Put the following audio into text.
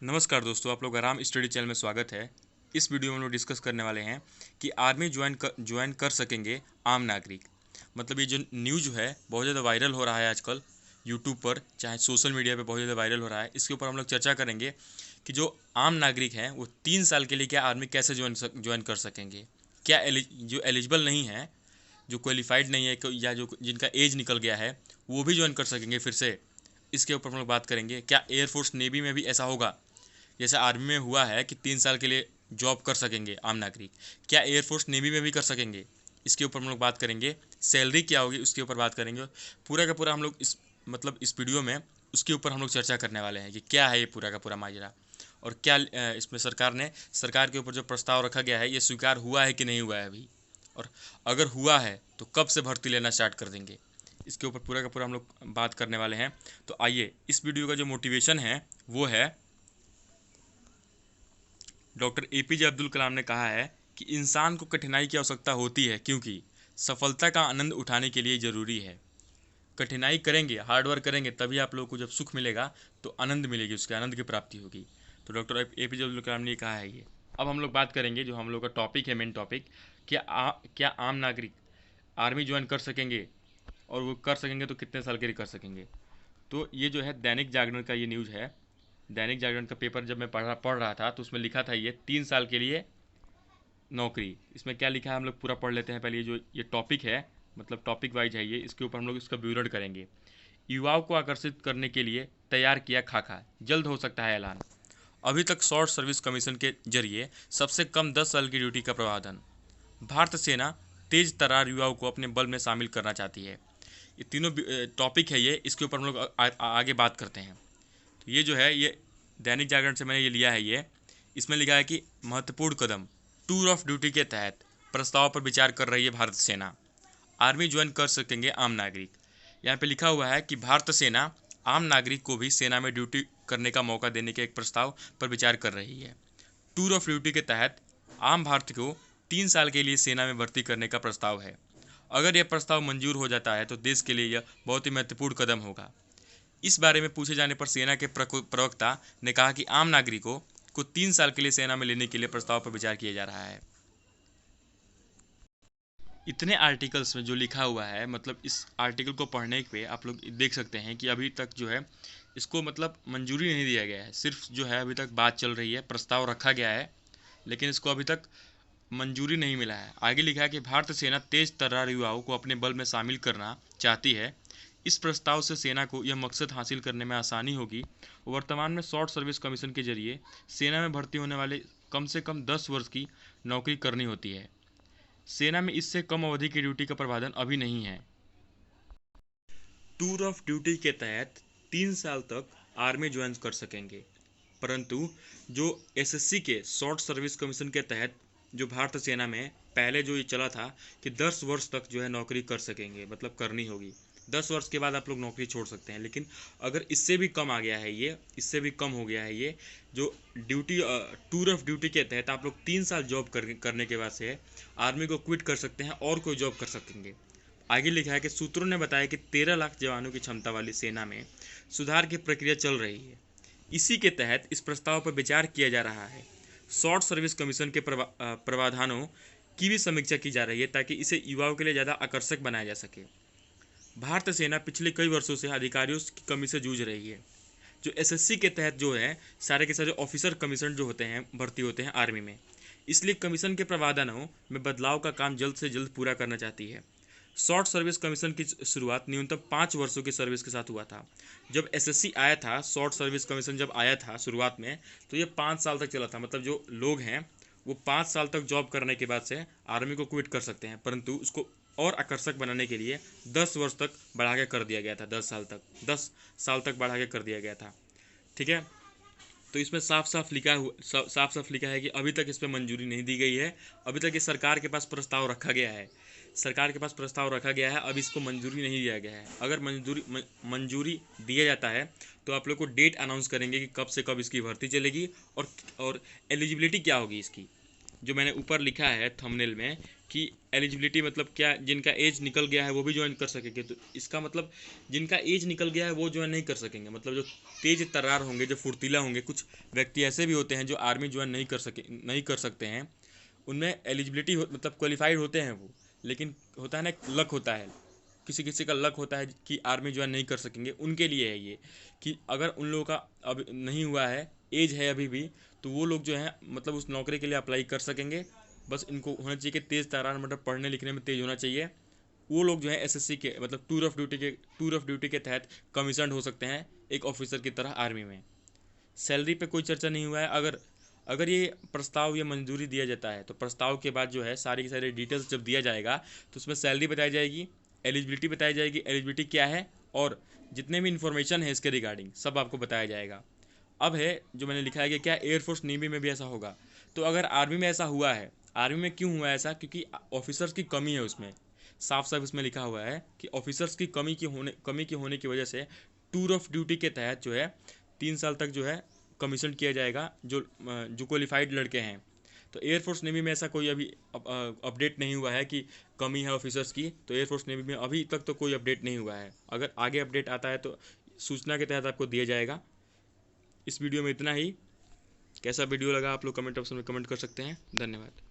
नमस्कार दोस्तों, आप लोग आराम स्टडी चैनल में स्वागत है। इस वीडियो में हम लोग डिस्कस करने वाले हैं कि आर्मी ज्वाइन कर सकेंगे आम नागरिक। मतलब ये जो न्यूज़ है बहुत ज़्यादा वायरल हो रहा है आजकल यूट्यूब पर, चाहे सोशल मीडिया पे बहुत ज़्यादा वायरल हो रहा है। इसके ऊपर हम लोग चर्चा करेंगे कि जो आम नागरिक हैं वो 3 साल के लिए क्या आर्मी कैसे ज्वाइन कर सकेंगे। क्या जो एलिजिबल नहीं है, जो क्वालिफाइड नहीं है या जो जिनका एज निकल गया है, वो भी ज्वाइन कर सकेंगे फिर से। इसके ऊपर हम लोग बात करेंगे। क्या एयरफोर्स नेवी में भी ऐसा होगा जैसे आर्मी में हुआ है कि 3 साल के लिए जॉब कर सकेंगे आम नागरिक? क्या एयरफोर्स नेवी में भी कर सकेंगे? इसके ऊपर हम लोग बात करेंगे। सैलरी क्या होगी उसके ऊपर बात करेंगे। पूरा का पूरा हम लोग इस वीडियो में उसके ऊपर हम लोग चर्चा करने वाले हैं कि क्या है ये पूरा का पूरा माजरा, और क्या इसमें सरकार के ऊपर जो प्रस्ताव रखा गया है ये स्वीकार हुआ है कि नहीं हुआ है अभी, और अगर हुआ है तो कब से भर्ती लेना स्टार्ट कर देंगे। इसके ऊपर पूरा का पूरा हम लोग बात करने वाले हैं। तो आइए, इस वीडियो का जो मोटिवेशन है वो है, डॉक्टर एपीजे अब्दुल कलाम ने कहा है कि इंसान को कठिनाई की आवश्यकता होती है क्योंकि सफलता का आनंद उठाने के लिए ज़रूरी है। कठिनाई करेंगे, हार्ड वर्क करेंगे, तभी आप लोगों को जब सुख मिलेगा तो आनंद मिलेगी, उसके आनंद की प्राप्ति होगी। तो डॉक्टर एपीजे अब्दुल कलाम ने कहा है ये। अब हम लोग बात करेंगे जो हम लोग का टॉपिक है, मेन टॉपिक, क्या आम नागरिक आर्मी ज्वाइन कर सकेंगे, और वो कर सकेंगे तो कितने साल के लिए कर सकेंगे। तो ये जो है दैनिक जागरण का ये न्यूज़ है। दैनिक जागरण का पेपर जब मैं पढ़ रहा था तो उसमें लिखा था ये 3 साल के लिए नौकरी। इसमें क्या लिखा है हम लोग पूरा पढ़ लेते हैं। पहले ये जो ये टॉपिक है, मतलब टॉपिक वाइज है ये, इसके ऊपर हम लोग इसका विवरण करेंगे। युवाओं को आकर्षित करने के लिए तैयार किया खाका, जल्द हो सकता है ऐलान। अभी तक शॉर्ट सर्विस कमीशन के जरिए सबसे कम 10 साल की ड्यूटी का प्रावधान। भारत सेना तेज तर्रार युवाओं को अपने बल में शामिल करना चाहती है। ये तीनों टॉपिक है ये, इसके ऊपर हम लोग आगे बात करते हैं। तो ये जो है ये दैनिक जागरण से मैंने ये लिया है ये। इसमें लिखा है कि महत्वपूर्ण कदम, टूर ऑफ ड्यूटी के तहत प्रस्ताव पर विचार कर रही है भारत सेना। आर्मी ज्वाइन कर सकेंगे आम नागरिक। यहाँ पे लिखा हुआ है कि भारत सेना आम नागरिक को भी सेना में ड्यूटी करने का मौका देने के एक प्रस्ताव पर विचार कर रही है। टूर ऑफ ड्यूटी के तहत आम भारतीय को 3 साल के लिए सेना में भर्ती करने का प्रस्ताव है। अगर यह प्रस्ताव मंजूर हो जाता है तो देश के लिए यह बहुत ही महत्वपूर्ण कदम होगा। इस बारे में पूछे जाने पर सेना के प्रवक्ता ने कहा कि आम नागरिकों को 3 साल के लिए सेना में लेने के लिए प्रस्ताव पर विचार किया जा रहा है। इतने आर्टिकल्स में जो लिखा हुआ है, मतलब इस आर्टिकल को पढ़ने पे आप लोग देख सकते हैं कि अभी तक जो है इसको मतलब मंजूरी नहीं दिया गया है। सिर्फ जो है अभी तक बात चल रही है, प्रस्ताव रखा गया है, लेकिन इसको अभी तक मंजूरी नहीं मिला है। आगे लिखा है कि भारतीय सेना तेज तर्रार युवाओं को अपने बल में शामिल करना चाहती है। इस प्रस्ताव से सेना को यह मकसद हासिल करने में आसानी होगी। वर्तमान में शॉर्ट सर्विस कमीशन के जरिए सेना में भर्ती होने वाले कम से कम 10 वर्ष की नौकरी करनी होती है। सेना में इससे कम अवधि की ड्यूटी का प्रावधान अभी नहीं है। टूर ऑफ ड्यूटी के तहत 3 साल तक आर्मी ज्वाइन कर सकेंगे, परंतु जो एसएससी के शॉर्ट सर्विस कमीशन के तहत जो भारतीय सेना में पहले जो ये चला था कि 10 वर्ष तक जो है नौकरी कर सकेंगे, मतलब करनी होगी। 10 वर्ष के बाद आप लोग नौकरी छोड़ सकते हैं। लेकिन अगर इससे भी कम आ गया है ये, इससे भी कम हो गया है ये जो ड्यूटी, टूर ऑफ ड्यूटी के तहत आप लोग 3 साल जॉब करने के बाद से आर्मी को क्विट कर सकते हैं और कोई जॉब कर सकेंगे। आगे लिखा है कि सूत्रों ने बताया कि 13 लाख जवानों की क्षमता वाली सेना में सुधार की प्रक्रिया चल रही है। इसी के तहत इस प्रस्ताव पर विचार किया जा रहा है। शॉर्ट सर्विस कमीशन के प्रावधानों की भी समीक्षा की जा रही है ताकि इसे युवाओं के लिए ज़्यादा आकर्षक बनाया जा सके। भारतीय सेना पिछले कई वर्षों से अधिकारियों की कमी से जूझ रही है। जो एसएससी के तहत जो है सारे के सारे ऑफिसर कमीशन जो होते हैं भर्ती होते हैं आर्मी में, इसलिए कमीशन के प्रावधानों में बदलाव का काम जल्द से जल्द पूरा करना चाहती है। शॉर्ट सर्विस कमीशन की शुरुआत न्यूनतम 5 वर्षों की सर्विस के साथ हुआ था। जब एसएससी आया था, शॉर्ट सर्विस कमीशन जब आया था शुरुआत में, तो ये 5 साल तक चला था। मतलब जो लोग हैं वो 5 साल तक जॉब करने के बाद से आर्मी को क्विट कर सकते हैं, परंतु उसको और आकर्षक बनाने के लिए 10 वर्ष तक बढ़ा के कर दिया गया था। 10 साल तक, 10 साल तक बढ़ा के कर दिया गया था। ठीक है। तो इसमें साफ साफ लिखा है कि अभी तक इस पर मंजूरी नहीं दी गई है। अभी तक ये सरकार के पास प्रस्ताव रखा गया है, सरकार के पास प्रस्ताव रखा गया है, अब इसको मंजूरी नहीं दिया गया है। अगर मंजूरी दिया जाता है तो आप लोग को डेट अनाउंस करेंगे कि कब से कब इसकी भर्ती चलेगी और एलिजिबिलिटी क्या होगी इसकी। जो मैंने ऊपर लिखा है थंबनेल में कि एलिजिबिलिटी मतलब क्या, जिनका एज निकल गया है वो भी ज्वाइन कर सकेंगे, तो इसका मतलब जिनका एज निकल गया है वो ज्वाइन नहीं कर सकेंगे। मतलब जो तेज तर्रार होंगे, जो फुर्तीला होंगे, कुछ व्यक्ति ऐसे भी होते हैं जो आर्मी ज्वाइन नहीं कर सकते हैं, उनमें एलिजिबिलिटी मतलब क्वालिफाइड होते हैं वो, लेकिन होता है ना, लक होता है, किसी किसी का लक होता है कि आर्मी ज्वाइन नहीं कर सकेंगे। उनके लिए है ये कि अगर उन लोगों का अब नहीं हुआ है, एज है अभी भी, तो वो लोग जो है मतलब उस नौकरी के लिए अप्लाई कर सकेंगे। बस इनको होना चाहिए कि तेज़ तर्रार, मतलब पढ़ने लिखने में तेज़ होना चाहिए। वो लोग जो है एसएससी के मतलब टूर ऑफ ड्यूटी के तहत कमीशन हो सकते हैं एक ऑफिसर की तरह आर्मी में। सैलरी पे कोई चर्चा नहीं हुआ है। अगर अगर ये प्रस्ताव या मंजूरी दिया जाता है तो प्रस्ताव के बाद जो है सारी की सारी डिटेल्स जब दिया जाएगा तो उसमें सैलरी बताई जाएगी, एलिजिबिलिटी बताई जाएगी, एलिजिबिलिटी क्या है, और जितने भी इन्फॉर्मेशन है इसके रिगार्डिंग सब आपको बताया जाएगा। अब है जो मैंने लिखा है कि क्या एयरफोर्स नेवी में भी ऐसा होगा। तो अगर आर्मी में ऐसा हुआ है, आर्मी में क्यों हुआ है ऐसा, क्योंकि ऑफिसर्स की कमी है उसमें, साफ साफ इसमें लिखा हुआ है कि ऑफिसर्स की कमी की होने की वजह से टूर ऑफ ड्यूटी के तहत जो है 3 साल तक जो है कमीशन किया जाएगा जो क्वालिफाइड लड़के हैं। तो एयरफोर्स नेवी में ऐसा कोई अभी अपडेट नहीं हुआ है कि कमी है ऑफिसर्स की, तो एयरफोर्स नेवी में अभी तक तो कोई अपडेट नहीं हुआ है। अगर आगे अपडेट आता है तो सूचना के तहत आपको दिया जाएगा। इस वीडियो में इतना ही। कैसा वीडियो लगा आप लोग कमेंट ऑप्शन में कमेंट कर सकते हैं। धन्यवाद।